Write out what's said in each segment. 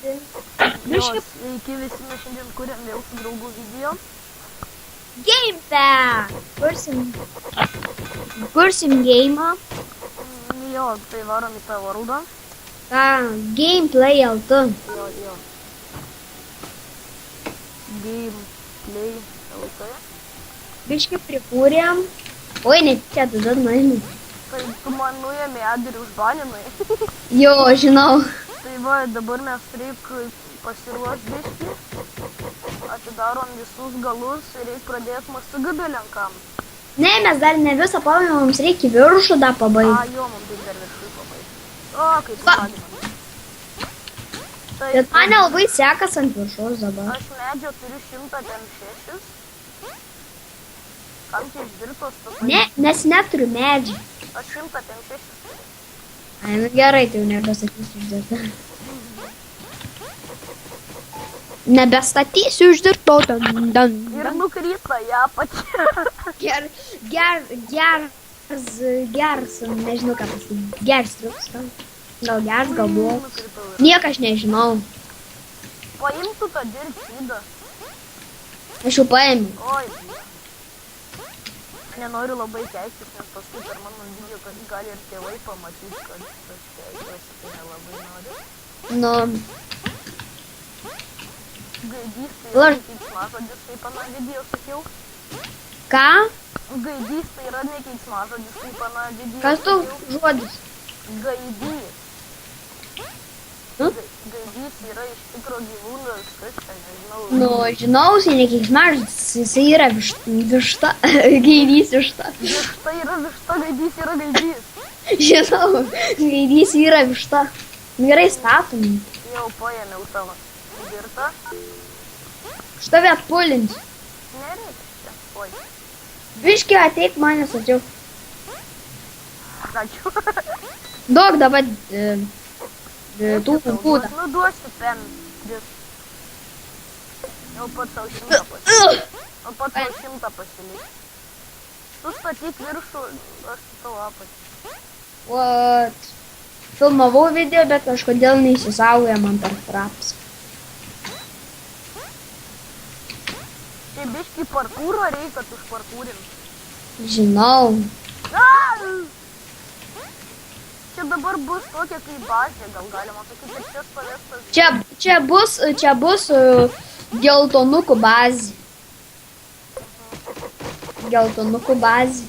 Biškai Sveiki visi, mes šiandien kuriam vėl su draugu video. gamepack. Kursim game'ą. Jo, tai varom į tą vardą. Ką, gameplay LT. Jo. Gameplay LT. Biškai prikūrėm. Oi, netikė, tada nuėmė. Tai tu man nuėmė ir užbaninai. Jo, žinau. Tai va, dabar mes reik pasiruoš biškį. Atidarom visus galus ir reik pradėti masigabelenkam. Ne, mes dar ne visą pabaigėm, mums reikia viršų dar pabaigti. Jo, mums reikia dar viršui pabaigti. O, kaip subaginam. Bet man nelabai sekas ant viršos dabar. Aš medžio turiu 106. Kam čia išdirbtos tas? Ne, nes neturiu medžių. Aš 106 turiu. Ai, nu gerai, tai jau nebesakysiu išdirbto. Nebestatysiu išdirbto. Ir nukrita ją pačią. Gers, nežinau ką pasakyti. Gers triuks, gal gers, gal blogas. Nieko aš nežinau. Paimtų tą dirčidą. Aš jau paėmiau. Oi. Nenoriu labai keiktis, nes paskui per mano video, kad gali ir tėvai pamatyti, kad aš keikiuosi, tai nelabai noriu. Nu, Gaidys tai yra nekeiksmažodis, kaip ana video sakiau. ką? Gaidys tai yra nekeiksmažodis, kaip ana video Kas tu sakiau. žodis? Gaidys. Nu? Gaidys yra iš tikro gyvūnas, kas ten, nežinau. Nu, žinau, jisai nekeiksmažodis, jisai yra višta, gaidys višta. Višta yra višta, gaidys yra gaidys. Žinau, gaidys yra višta. Gerai statom. Jau paėmiau tavo girtą. Aš tave atpulinsiu. Nereikia čia. Oi. Biški ateik mane sačiau. Ačiū. Duok dabar tų būdą. Nu duosiu pen. Jau pats savo 100 pasilik. O pats savo 100 pasilik. Tu statyk viršų, aš tavo apačią. What? Filmavau video, bet kažkodėl neįsisaugoja man per fraps. Čia biškį parkūro reikia, kad užparkūrim. Žinau. Čia dabar bus tokia kaip bazė, gal galima sakyti, ir čia stovės tas... Čia bus geltonukų bazė. Geltonukų bazė.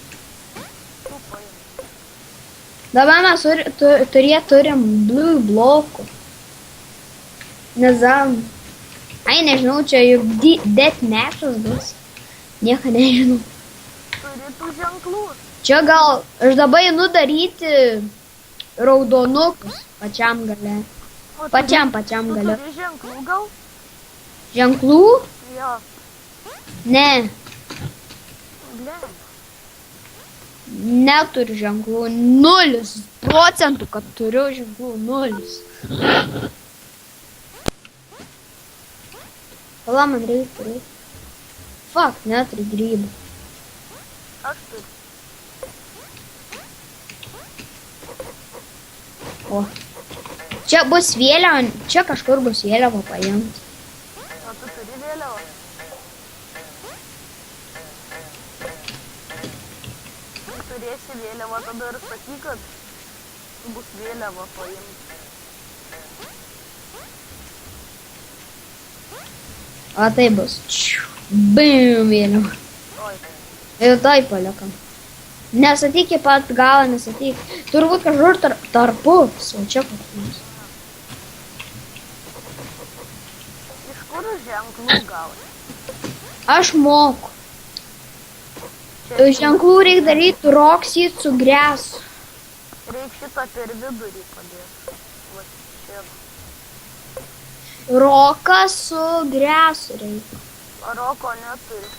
Dabar mes turim blue blokų. Nezam. Ai, nežinau, čia juk deathmatch'as bus. Nieko nežinau. Turi tų ženklų. Čia gal aš dabar einu daryti raudonukus pačiam gale. Pačiam Tu gale. turi ženklų gal? Ženklų? Jo. Ne, Ble. neturiu ženklų. 0%, kad turiu ženklų. 0. Pala, man reikia. Fuck, neturiu grybų. Aš turiu. O. Čia bus vėliava, čia kažkur bus vėliava paimti. O tu turi vėliavą? Kai turėsi vėliavą, tada ir sakyk, kad bus vėliava paimti. O tai bus. Bum, vėliava. Oi. Ir tai paliekam. Nesatyk į pat galą, nesatyk. Turbūt kažkur tarpus, o čia kokius. Iš kur ženklų gauti? Aš moku. Čia Ženklų reikia daryti roksyt su gresu. reik šitą per vidurį padėti. Va čia. Rokas su gresu reikia. Roko neturi.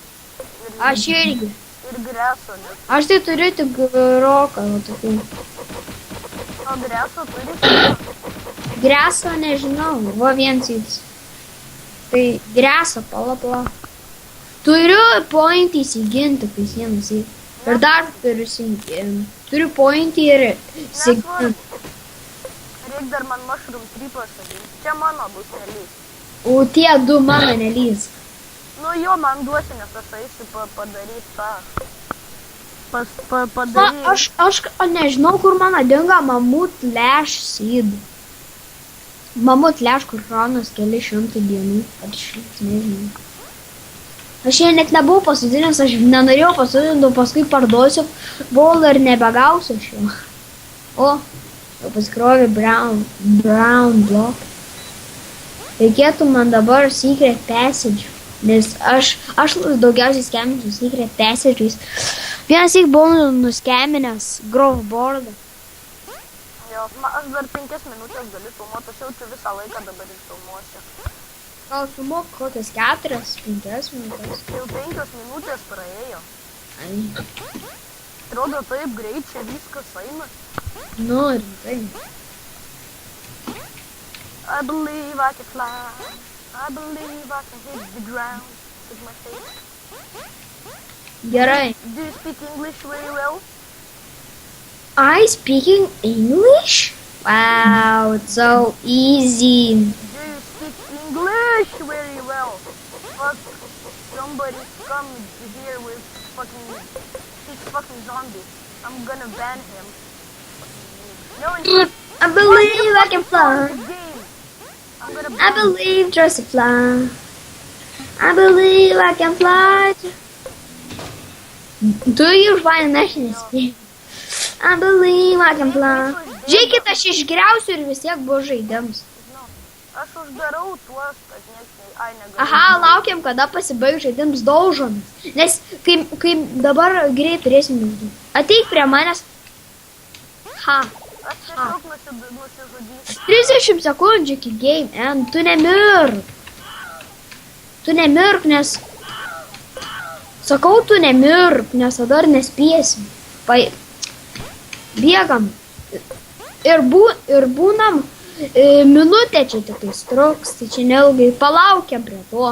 Aš irgi. Ir greso neturi. Aš tai turiu tik roką, va tokių. O greso turi šitą. Greso nežinau, va viens jis. Tai greso, pala. Turiu pointį įsiginti, kai sienas į. Ir dar turiu pointį ir įsiginti. Reik dar man mushroom tree pasakyti. Čia mano bus nelys. O tie du mano nelys. Nu jo, man duosi, nes aš eisiu padaryti tą. Na, Padaryti. aš nežinau, kur mano dinga Mamut Lash seed. Mamut Lash, kur kronos keli šimtai dienų. Ar šimtas, nežinau. Aš jie net nebuvau pasodinęs, aš nenorėjau pasodinti, paskui parduosiu bolą ir nebegausiu šio. O, jau pasikrovė brown block. Reikėtų man dabar secret passage, nes aš daugiausiai skeminsiu secret passage'ais. Vienas įk buvau nuskeminęs Groveboardą. Jo, aš dar 5 minutės galiu filmuoti, aš jaučiu visą laiką dabar ir filmuosiu. Gal sumok kokias 4-5 minutės. Jau 5 minutės praėjo. Ai, Atrodo taip greit čia viskas eina. nu, rimtai. I believe I can fly. I believe I can hit the ground with my face. Gerai. Do you speak English very well? I speaking English? Wow, it's so easy. Do you speak English very well? Fuck, somebody come here with fucking 6 fucking zombies. I'm gonna ban him. No, I believe I can fly. game. I'm gonna I ban him. believe just to fly. I believe I can fly. Do you find national speak? I believe I can fly. Žiūrėkit, aš išgriausiu ir vis tiek bus žaidimas. Žinau, aš uždarau tuos, kad nieks negaliu. Aha, laukiam, kada pasibaigs žaidimas daužomis. Nes kai dabar greit turėsim žaidimus. Ateik prie manęs. Ha. Aš tiesiog nusižudysiu. 30 sekundžių iki game end. Tu nemirk. Tu nemirk, nes... Sakau, tu nemirk, nes tada dar nespėsim. Bėgam. Ir būnam minutę čia tik truks, tai čia neilgai. Palaukiam prie to.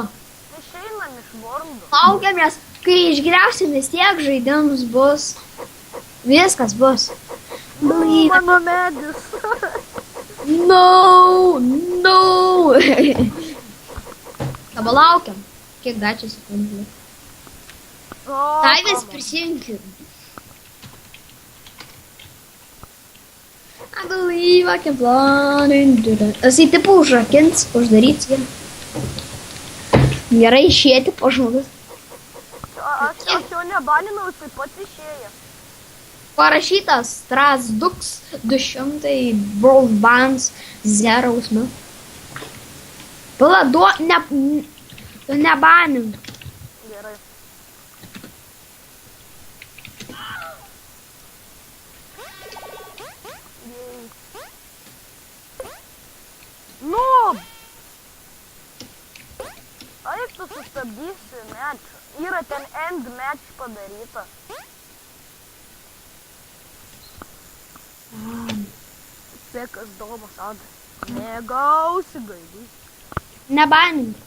Išeinam iš vormdo. Laukiam, nes kai išgriausim vis tiek žaidimus bus. Viskas bus. Believe. Mano medis. No. Dabar laukiam. Kiek dar čia sekundžių? Tai vis prisijunkiu. I believe I can fly. Jisai tipo užrakins, uždarys jį. Gerai išėti po žmogus. Aš jo nebaninau, jis taip pat išėjo. Parašytas Strasdux 200 World Bands Zerausme. Pala, nebanink. Gerai. Nu! Ar tu sustabdysi match? Yra ten end match padaryta. Pekas domas ada. Negausi gaidų. Nebanink.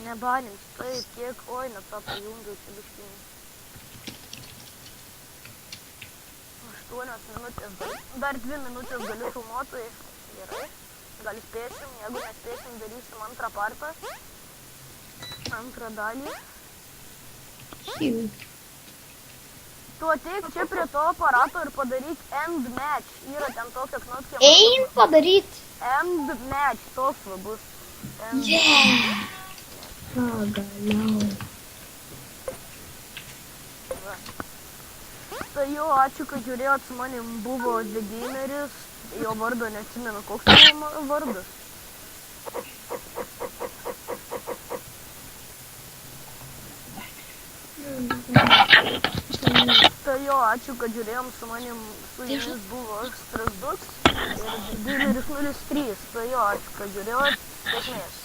Nebanins, taip, kiek, oi, net tą pajungiau čia biškinį. 8 minutės, dar 2 minutės galiu filmuoti, gerai. Gal spėsim, jeigu nespėsim, darysim antrą partą. Antrą dalį. Tu ateik čia prie to aparato ir padaryk end match. Yra ten tokia knopkė. Eim padaryt. End match, toks va bus. End Yeah. Pagaliau. va. Tai jo, ačiū, kad žiūrėjot, su manim buvo The Gameris. Jo vardo neatsimenu, koks tavo vardas. Tai jo, ačiū, kad žiūrėjom, su manim, su jumis buvo aš Strasdux ir Gameris 03. Tai jo, ačiū, kad žiūrėjot, sėkmės.